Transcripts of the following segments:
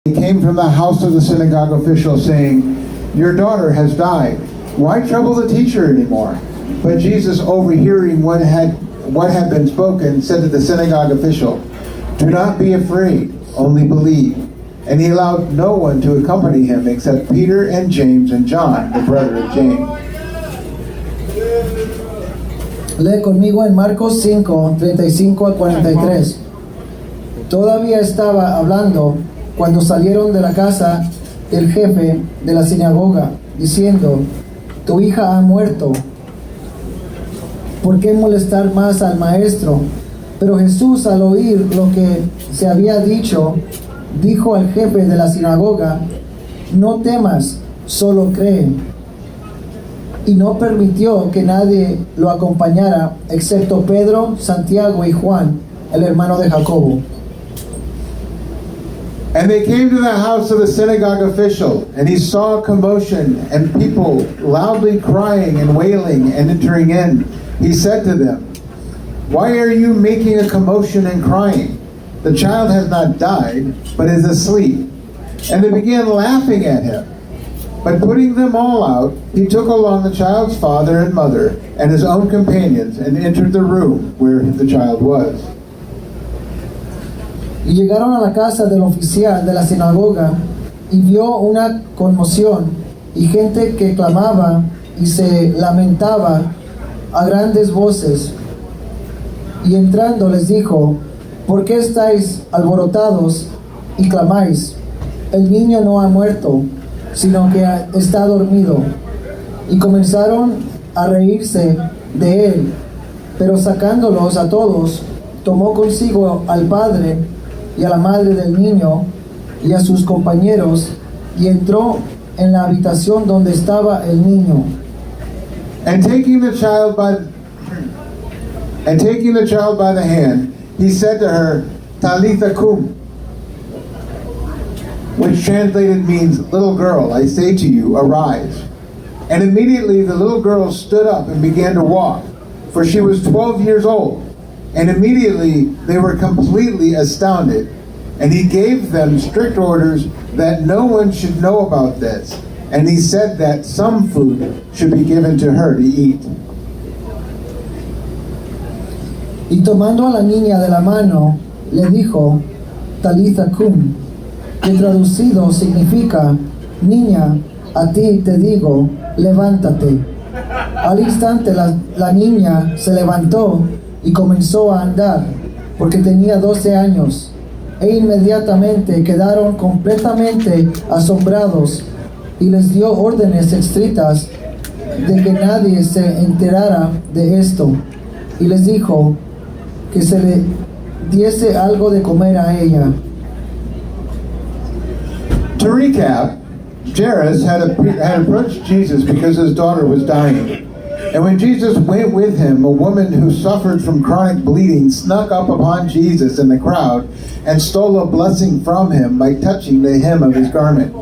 He came from the house of the synagogue official, saying, "Your daughter has died. Why trouble the teacher anymore?" But Jesus, overhearing what had been spoken, said to the synagogue official, "Do not be afraid, only believe." And he allowed no one to accompany him except Peter and James and John, the brother of James. Lee conmigo en Marcos 5, 35 a 43. Todavía estaba hablando cuando salieron de la casa del jefe de la sinagoga, diciendo: "Tu hija ha muerto. ¿Por qué molestar más al maestro?" Pero Jesús, al oír lo que se había dicho, dijo al jefe de la sinagoga: "No temas, solo cree." Y no permitió que nadie lo acompañara, excepto Pedro, Santiago y Juan, el hermano de Jacobo. And they came to the house of the synagogue official, and he saw a commotion and people loudly crying and wailing and entering in. He said to them, "Why are you making a commotion and crying? The child has not died, but is asleep." And they began laughing at him. But putting them all out, he took along the child's father and mother and his own companions and entered the room where the child was. Y llegaron a la casa del oficial de la sinagoga y vio una conmoción y gente que clamaba y se lamentaba a grandes voces. Y entrando les dijo: "¿Por qué estáis alborotados y clamáis? El niño no ha muerto, sino que está dormido." Y comenzaron a reírse de él. Pero sacándolos a todos, tomó consigo al padre y a la madre del niño y a sus compañeros, y entró en la habitación donde estaba el niño. And taking the child by the hand, he said to her, "Talitha cum," which translated means, "Little girl, I say to you, arise." And immediately the little girl stood up and began to walk, for she was 12 years old. And immediately they were completely astounded. And he gave them strict orders that no one should know about this. And he said that some food should be given to her to eat. Y tomando a la niña de la mano, le dijo: "Talitha cum", que traducido significa: "Niña, a ti te digo, levántate." Al instante la niña se levantó y comenzó a andar, porque tenía 12 años. E inmediatamente quedaron completamente asombrados, y les dio órdenes estrictas de que nadie se enterara de esto. Y les dijo que se le diese algo de comer a ella. To recap, Jairus had approached Jesus because his daughter was dying. And when Jesus went with him, a woman who suffered from chronic bleeding snuck up upon Jesus in the crowd and stole a blessing from him by touching the hem of his garment.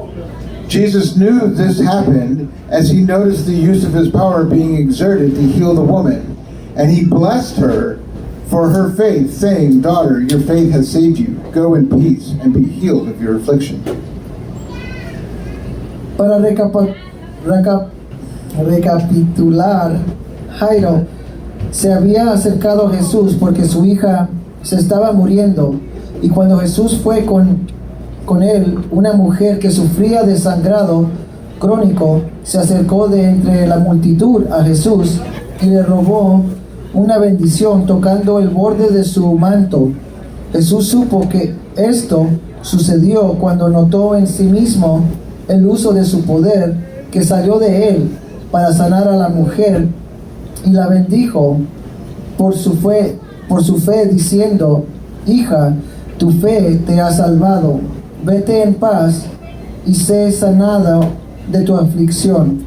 Jesus knew this happened as he noticed the use of his power being exerted to heal the woman. And he blessed her for her faith, saying, "Daughter, your faith has saved you. Go in peace and be healed of your affliction." Para recapitular, Jairo se había acercado a Jesús porque su hija se estaba muriendo, y cuando Jesús fue con él, una mujer que sufría de sangrado crónico se acercó de entre la multitud a Jesús y le robó una bendición tocando el borde de su manto. Jesús supo que esto sucedió cuando notó en sí mismo el uso de su poder que salió de él para sanar a la mujer, y la bendijo por su fe, diciendo: "Hija, tu fe te ha salvado. Vete en paz y sé sanada de tu aflicción."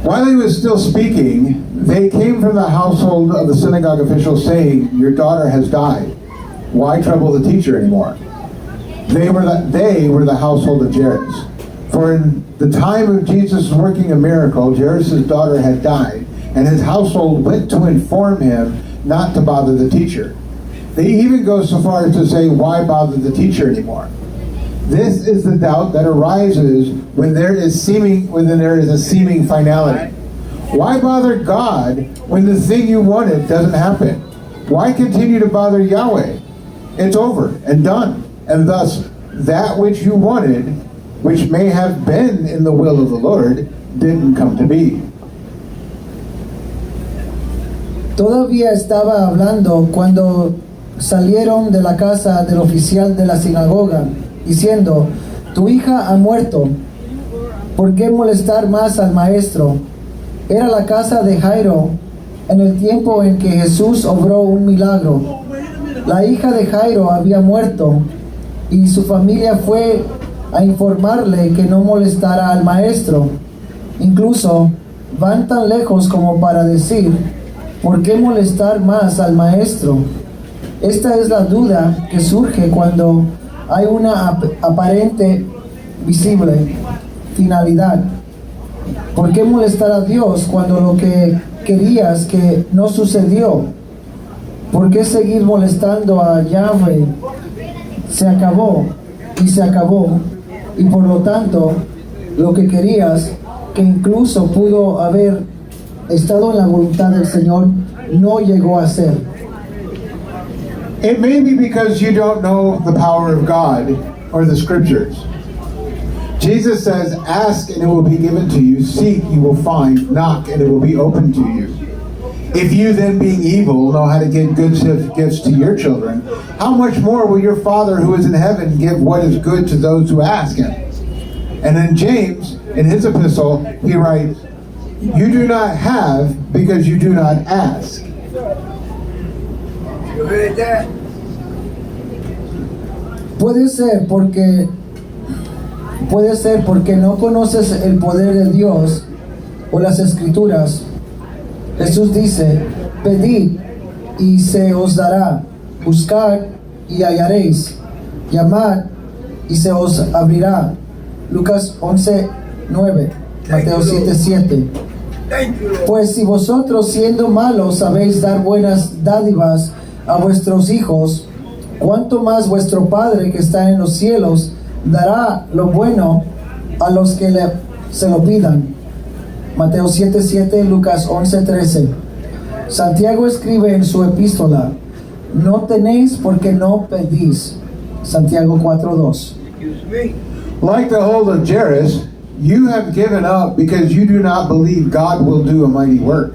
While he was still speaking, they came from the household of the synagogue official, saying, "Your daughter has died. Why trouble the teacher anymore?" They were the household of Jairus. For in the time of Jesus working a miracle, Jairus' daughter had died, and his household went to inform him not to bother the teacher. They even go so far as to say, why bother the teacher anymore? This is the doubt that arises when there is a seeming finality. Why bother God when the thing you wanted doesn't happen? Why continue to bother Yahweh? It's over and done. And thus, that which you wanted, which may have been in the will of the Lord, didn't come to be. Todavía estaba hablando cuando salieron de la casa del oficial de la sinagoga, diciendo, tu hija ha muerto, ¿por qué molestar más al maestro? Era la casa de Jairo en el tiempo en que Jesús obró un milagro. La hija de Jairo había muerto y su familia fue a informarle que no molestara al maestro. Incluso van tan lejos como para decir, ¿por qué molestar más al maestro? Esta es la duda que surge cuando hay una aparente, visible finalidad. ¿Por qué molestar a Dios cuando lo que querías que no sucedió? ¿Por qué seguir molestando a Yahweh? Se acabó y por lo tanto lo que querías, que incluso pudo haber estado en la voluntad del Señor, no llegó a ser. It may be because you don't know the power of God or the scriptures. Jesus says, ask and it will be given to you, seek you will find, knock and it will be open to you. If you then being evil know how to give good gifts to your children, how much more will your Father who is in heaven give what is good to those who ask him? And then James, in his epistle, he writes, you do not have because you do not ask. Puede ser porque no conoces el poder de Dios o las Escrituras. Jesús dice, pedid y se os dará, buscad y hallaréis, llamad y se os abrirá. Lucas 11:9, Mateo 7:7. Pues si vosotros siendo malos sabéis dar buenas dádivas a vuestros hijos, cuánto más vuestro Padre que está en los cielos dará lo bueno a los que se lo pidan. Mateo 7:7, Lucas 11:13. Santiago escribe en su epístola, no tenéis porque no pedís. Santiago 4:2. Like the hold of Jairus, you have given up because you do not believe God will do a mighty work.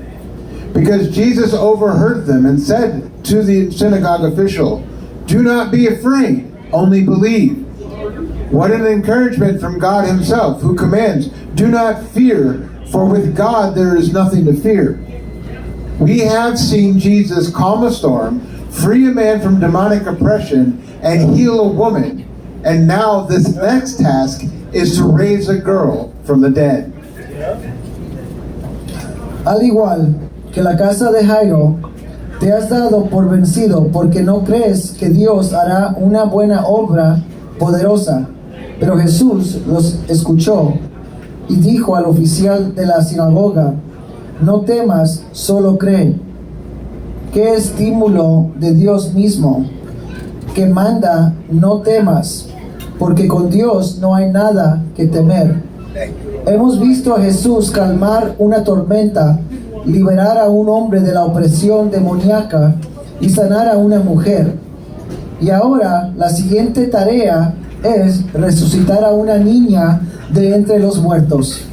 Because Jesus overheard them and said to the synagogue official, do not be afraid, only believe. What an encouragement from God himself, who commands, do not fear, for with God there is nothing to fear. We have seen Jesus calm a storm, free a man from demonic oppression, and heal a woman. And now this next task is to raise a girl from the dead. Al igual que la casa de Jairo, te has dado por vencido porque no crees que Dios hará una buena obra poderosa. Pero Jesús los escuchó y dijo al oficial de la sinagoga, no temas, solo cree. Qué estímulo de Dios mismo, que manda, no temas, porque con Dios no hay nada que temer. Hemos visto a Jesús calmar una tormenta, liberar a un hombre de la opresión demoníaca y sanar a una mujer. Y ahora la siguiente tarea es resucitar a una niña de entre los muertos.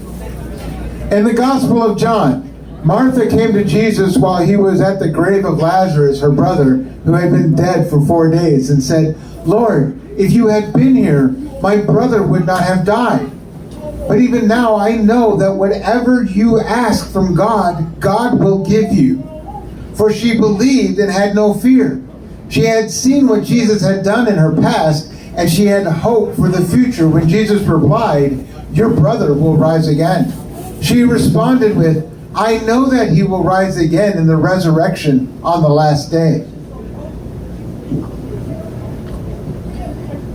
In the Gospel of John, Martha came to Jesus while he was at the grave of Lazarus, her brother, who had been dead for 4 days, and said, Lord, if you had been here, my brother would not have died. But even now I know that whatever you ask from God, God will give you. For she believed and had no fear. She had seen what Jesus had done in her past, and she had hope for the future when Jesus replied, your brother will rise again. She responded with, I know that he will rise again in the resurrection on the last day.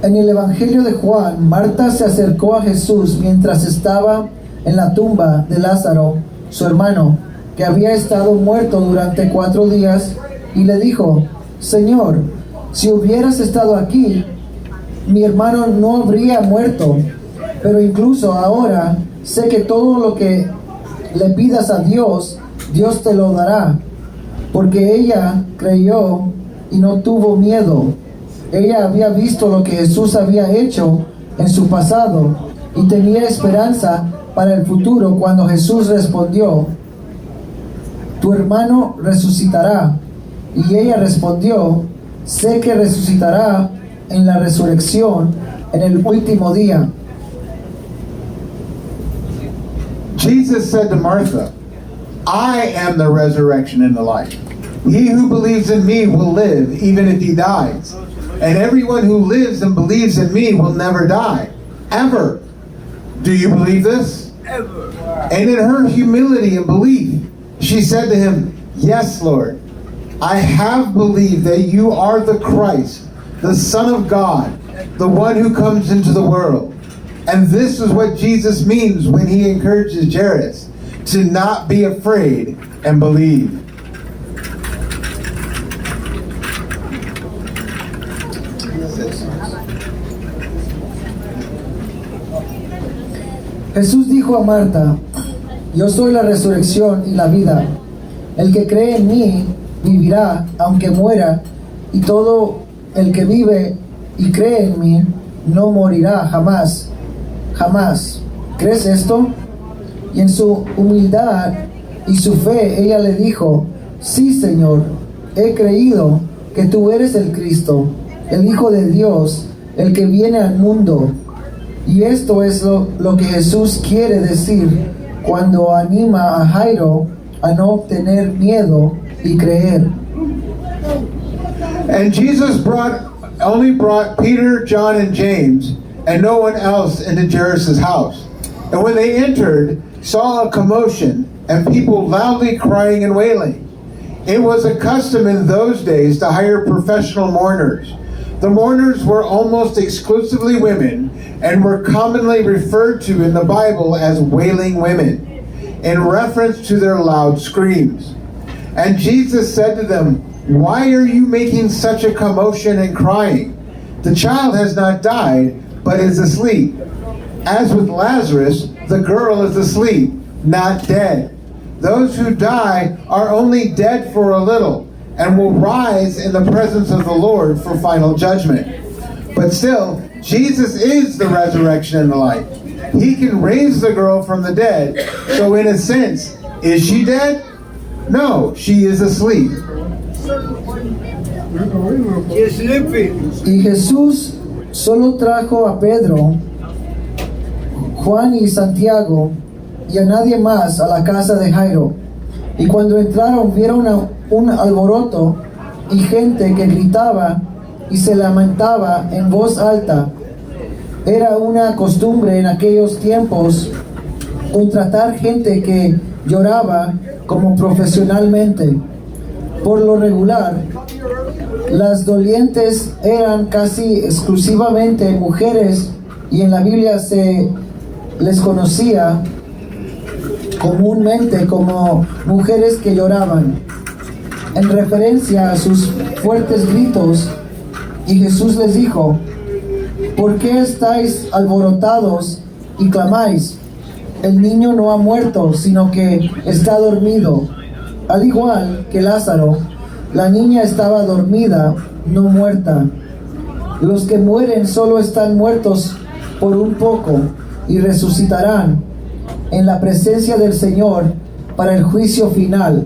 En el Evangelio de Juan, Marta se acercó a Jesús mientras estaba en la tumba de Lázaro, su hermano, que había estado muerto durante 4 días, y le dijo, Señor, si hubieras estado aquí, mi hermano no habría muerto. Pero incluso ahora sé que todo lo que le pidas a Dios, Dios te lo dará. Porque ella creyó y no tuvo miedo. Ella había visto lo que Jesús había hecho en su pasado y tenía esperanza para el futuro cuando Jesús respondió: tu hermano resucitará. Y ella respondió: sé que resucitará en la resurrección en el último día. Jesus said to Martha, I am the resurrection and the life. He who believes in me will live even if he dies. And everyone who lives and believes in me will never die. Ever. Do you believe this? Ever. And in her humility and belief, she said to him, yes, Lord, I have believed that you are the Christ, the Son of God, the one who comes into the world. And this is what Jesus means when he encourages Jairus to not be afraid and believe. Jesús dijo a Marta: yo soy la resurrección y la vida. El que cree en mí vivirá aunque muera, y todo el que vive y cree en mí no morirá jamás. Jamás. ¿Crees esto? Y en su humildad y su fe ella le dijo: sí, Señor, he creído que tú eres el Cristo, el Hijo de Dios, el que viene al mundo. Y esto es lo que Jesús quiere decir cuando anima a Jairo a no tener miedo y creer. And Jesus only brought Peter, John, and James, and no one else into Jairus' house. And when they entered, saw a commotion, and people loudly crying and wailing. It was a custom in those days to hire professional mourners. The mourners were almost exclusively women and were commonly referred to in the Bible as wailing women, in reference to their loud screams. And Jesus said to them, why are you making such a commotion and crying? The child has not died, but is asleep. As with Lazarus, the girl is asleep, not dead. Those who die are only dead for a little, and will rise in the presence of the Lord for final judgment. But still, Jesus is the resurrection and the life. He can raise the girl from the dead, so in a sense, is she dead? No, she is asleep. She's sleeping. Y Jesús solo trajo a Pedro, Juan y Santiago y a nadie más a la casa de Jairo. Y cuando entraron vieron un alboroto y gente que gritaba y se lamentaba en voz alta. Era una costumbre en aquellos tiempos contratar gente que lloraba como profesionalmente. Por lo regular, las dolientes eran casi exclusivamente mujeres, y en la Biblia se les conocía comúnmente como mujeres que lloraban, en referencia a sus fuertes gritos. Y Jesús les dijo: ¿por qué estáis alborotados y clamáis? El niño no ha muerto, sino que está dormido. Al igual que Lázaro, la niña estaba dormida, no muerta. Los que mueren solo están muertos por un poco y resucitarán en la presencia del Señor para el juicio final.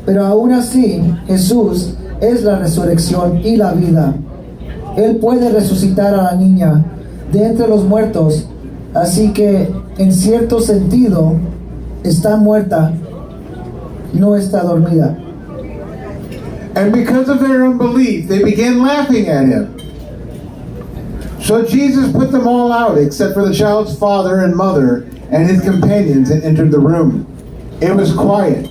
Pero aún así, Jesús es la resurrección y la vida. Él puede resucitar a la niña de entre los muertos, así que en cierto sentido está muerta, no está dormida. And because of their unbelief, they began laughing at him. So Jesus put them all out, except for the child's father and mother and his companions, and entered the room. It was quiet.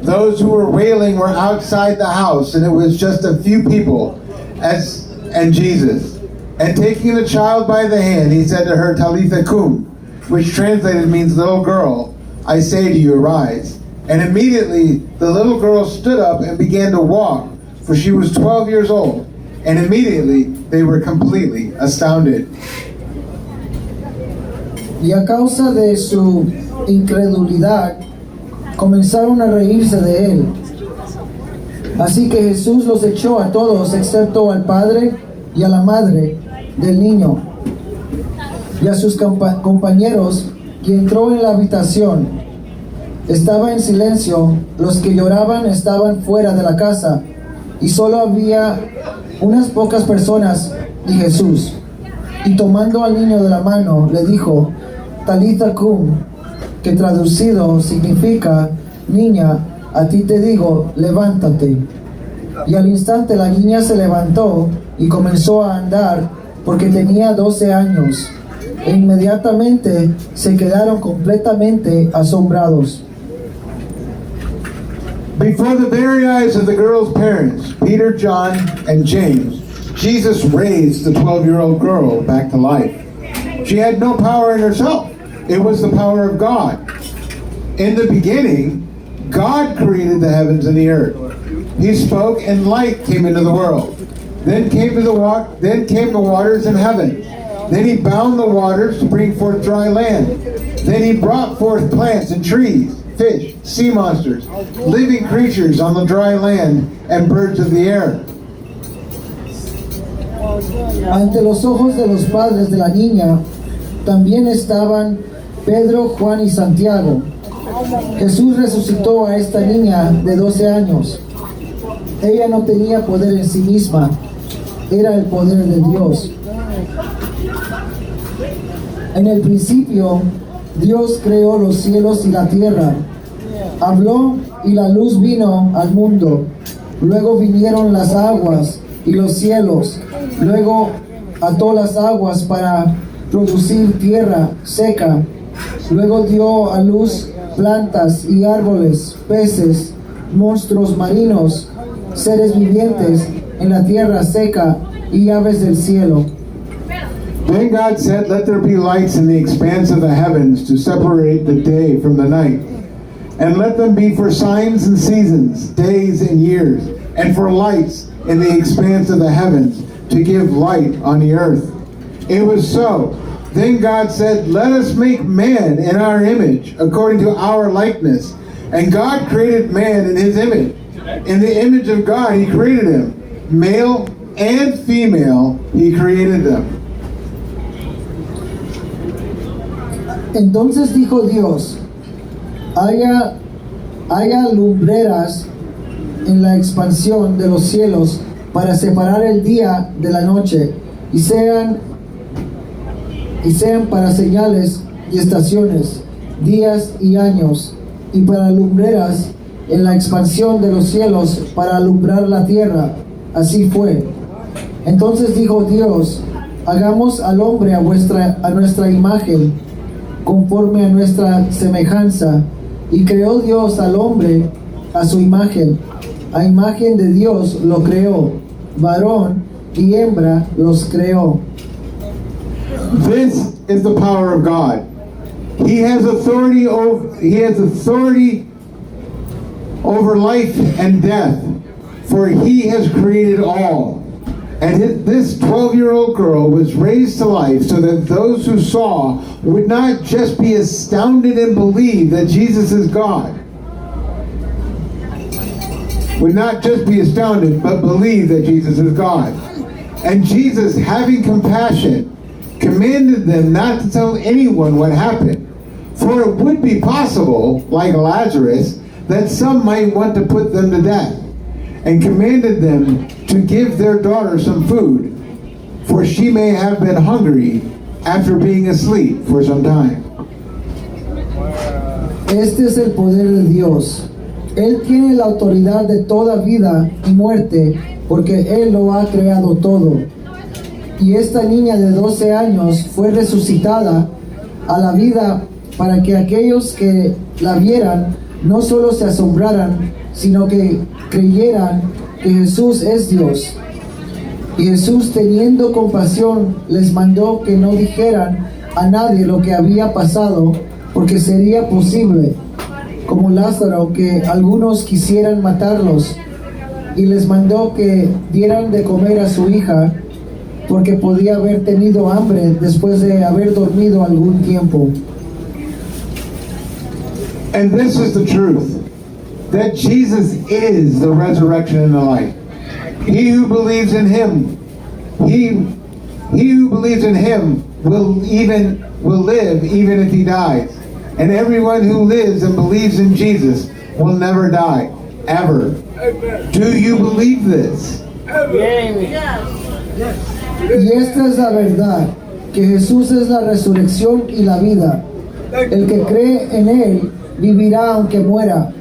Those who were wailing were outside the house, and it was just a few people and Jesus. And taking the child by the hand, he said to her, Talitha cum, which translated means, little girl, I say to you, arise. And immediately the little girl stood up and began to walk, for she was 12 years old. And immediately they were completely astounded. Y a causa de su incredulidad, comenzaron a reírse de él. Así que Jesús los echó a todos, excepto al padre y a la madre del niño, y a sus compañeros, y entró en la habitación. Estaba en silencio, los que lloraban estaban fuera de la casa, y solo había unas pocas personas y Jesús. Y tomando al niño de la mano, le dijo, Talitha cum, que traducido significa, niña, a ti te digo, levántate. Y al instante la niña se levantó y comenzó a andar, porque tenía 12 años. E inmediatamente se quedaron completamente asombrados. Before the very eyes of the girl's parents, Peter, John, and James, Jesus raised the 12-year-old girl back to life. She had no power in herself. It was the power of God. In the beginning, God created the heavens and the earth. He spoke and light came into the world. Then came the waters in heaven. Then he bound the waters to bring forth dry land. Then he brought forth plants and trees, fish, sea monsters, living creatures on the dry land, and birds of the air. Ante los ojos de los padres de la niña, también estaban Pedro, Juan y Santiago. Jesús resucitó a esta niña de 12 años. Ella no tenía poder en sí misma, era el poder de Dios. En el principio, Dios creó los cielos y la tierra. Habló y la luz vino al mundo. Luego vinieron las aguas y los cielos. Luego ató las aguas para producir tierra seca. Luego dio a luz plantas y árboles, peces, monstruos marinos, seres vivientes en la tierra seca y aves del cielo. Then God said, let there be lights in the expanse of the heavens to separate the day from the night. And let them be for signs and seasons, days and years, and for lights in the expanse of the heavens to give light on the earth. It was so. Then God said, let us make man in our image, according to our likeness. And God created man in his image. In the image of God he created him. Male and female he created them. Entonces dijo Dios, haya lumbreras en la expansión de los cielos para separar el día de la noche, y sean para señales y estaciones, días y años, y para lumbreras en la expansión de los cielos para alumbrar la tierra. Así fue. Entonces dijo Dios, hagamos al hombre a nuestra imagen, conforme a nuestra semejanza. Y creó Dios al hombre a su imagen. A imagen de Dios lo creó. Varón y hembra los creó. This is the power of God. He has authority over life and death, for he has created all. And this 12-year-old girl was raised to life so that those who saw would not just be astounded and believe that Jesus is God. Would not just be astounded, but believe that Jesus is God. And Jesus, having compassion, commanded them not to tell anyone what happened. For it would be possible, like Lazarus, that some might want to put them to death. And commanded them to give their daughter some food, for she may have been hungry after being asleep for some time. Este es el poder de Dios. Él tiene la autoridad de toda vida y muerte, porque Él lo ha creado todo. Y esta niña de 12 años fue resucitada a la vida para que aquellos que la vieran no solo se asombraran, sino que creyeran que Jesús es Dios. Y Jesús, teniendo compasión, les mandó que no dijeran a nadie lo que había pasado, porque sería posible, como Lázaro, que algunos quisieran matarlos. y les mandó que dieran de comer a su hija, porque podía haber tenido hambre después de haber dormido algún tiempo. And this is the truth, that Jesus is the resurrection and the life. He who believes in him, he who believes in him will live even if he dies. And everyone who lives and believes in Jesus will never die, ever. Do you believe this? Y esta es la verdad, que Jesús es la resurrección y la vida. El que cree en él vivirá aunque muera,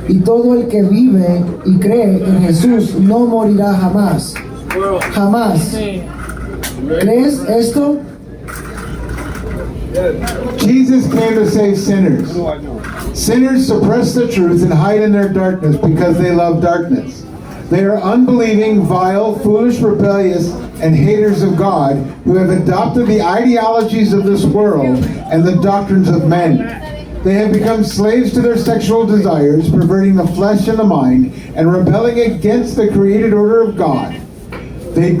y todo el que vive y cree en Jesús no morirá jamás. Jamás. ¿Crees esto? Jesus came to save sinners. Sinners suppress the truth and hide in their darkness because they love darkness. They are unbelieving, vile, foolish, rebellious, and haters of God who have adopted the ideologies of this world and the doctrines of men. They have become slaves to their sexual desires, perverting the flesh and the mind, and rebelling against the created order of God. They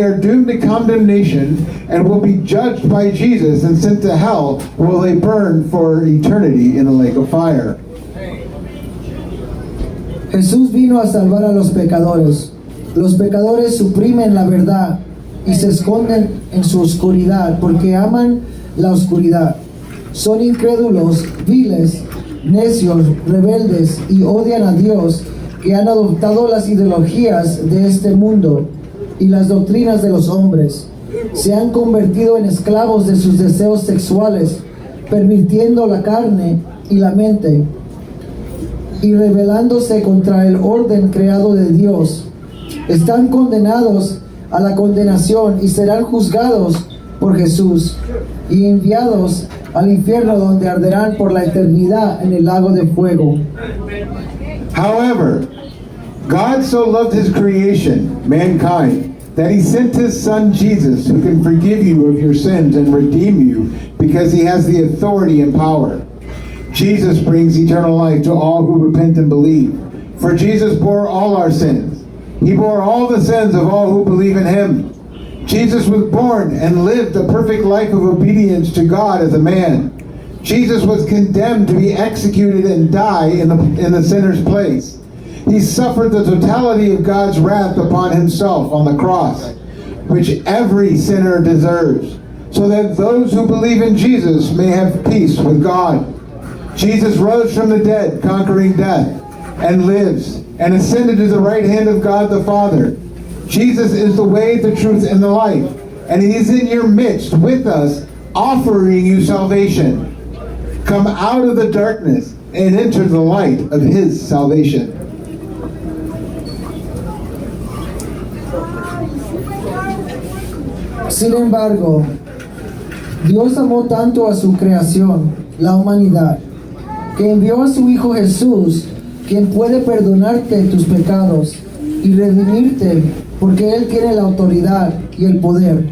are doomed to condemnation and will be judged by Jesus and sent to hell, where will they burn for eternity in a lake of fire. Jesús vino a salvar a los pecadores. Los pecadores suprimen la verdad y se esconden en su oscuridad porque aman la oscuridad. Son incrédulos, viles, necios, rebeldes y odian a Dios, que han adoptado las ideologías de este mundo y las doctrinas de los hombres. Se han convertido en esclavos de sus deseos sexuales, permitiendo la carne y la mente, y rebelándose contra el orden creado de Dios. Están condenados a la condenación y serán juzgados por Jesús y enviados al infierno, donde arderán por la eternidad en el lago de fuego. However, God so loved his creation, mankind, that he sent his son Jesus, who can forgive you of your sins and redeem you, because he has the authority and power. Jesus brings eternal life to all who repent and believe. For Jesus bore all our sins. He bore all the sins of all who believe in him. Jesus was born and lived a perfect life of obedience to God as a man. Jesus was condemned to be executed and die in the sinner's place. He suffered the totality of God's wrath upon himself on the cross, which every sinner deserves, so that those who believe in Jesus may have peace with God. Jesus rose from the dead, conquering death, and lives, and ascended to the right hand of God the Father. Jesus is the way, the truth, and the life, and he is in your midst with us, offering you salvation. Come out of the darkness and enter the light of his salvation. Sin embargo, Dios amó tanto a su creación, la humanidad, que envió a su Hijo Jesús, quien puede perdonarte tus pecados y redimirte, porque Él tiene la autoridad y el poder.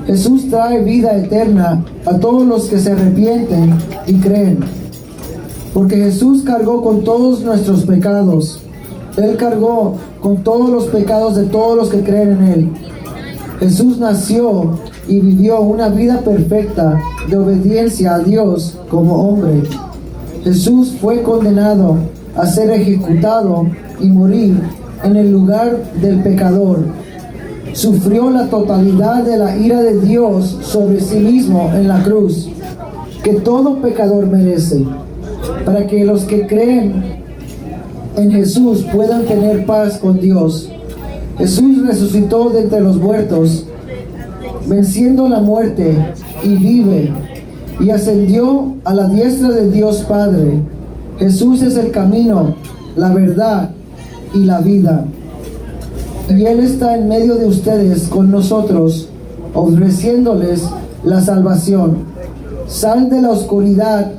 Jesús trae vida eterna a todos los que se arrepienten y creen, porque Jesús cargó con todos nuestros pecados. Él cargó con todos los pecados de todos los que creen en Él. Jesús nació y vivió una vida perfecta de obediencia a Dios como hombre. Jesús fue condenado a ser ejecutado y morir en el lugar del pecador. Sufrió la totalidad de la ira de Dios sobre sí mismo en la cruz, que todo pecador merece, para que los que creen en Jesús puedan tener paz con Dios. Jesús resucitó de entre los muertos, venciendo la muerte, y vive, y ascendió a la diestra de Dios Padre. Jesús es el camino, la verdad y la vida. Y Él está en medio de ustedes con nosotros, ofreciéndoles la salvación. Sal de la oscuridad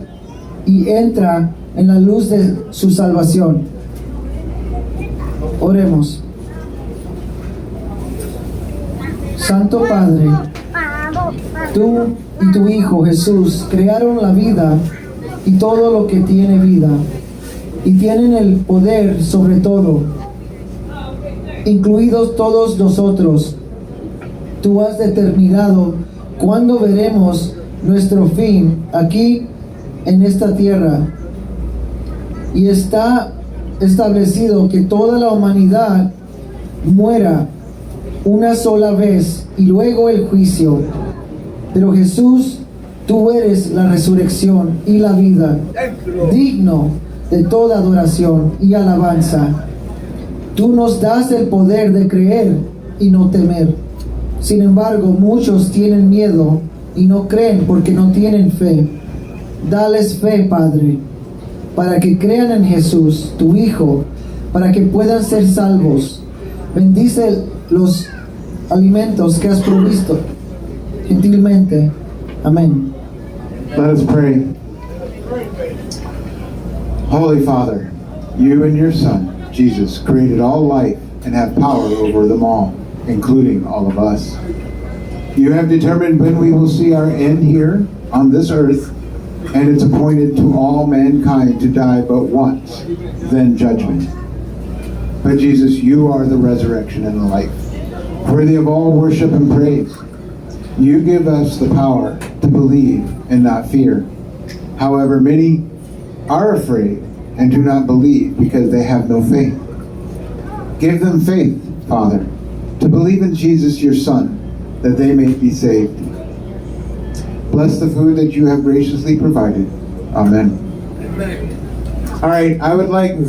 y entra en la luz de su salvación. Oremos. Santo Padre, tú y tu Hijo Jesús crearon la vida y todo lo que tiene vida, y tienen el poder sobre todo. incluidos todos nosotros. Tú has determinado cuándo veremos nuestro fin aquí en esta tierra. Y está establecido que toda la humanidad muera una sola vez y luego el juicio. Pero Jesús, tú eres la resurrección y la vida, digno de toda adoración y alabanza. Tú nos das el poder de creer y no temer. Sin embargo, muchos tienen miedo y no creen porque no tienen fe. Dales fe, Padre, para que crean en Jesús, tu Hijo, para que puedan ser salvos. Bendice los alimentos que has provisto gentilmente. Amén. Let us pray. Holy Father, you and your Son, Jesus, created all life and have power over them all, including all of us. You have determined when we will see our end here on this earth, and it's appointed to all mankind to die but once, then judgment. But Jesus, you are the resurrection and the life, worthy of all worship and praise. You give us the power to believe and not fear. However, many are afraid and do not believe because they have no faith. Give them faith, Father, to believe in Jesus, your Son, that they may be saved. Bless the food that you have graciously provided. Amen. All right, I would like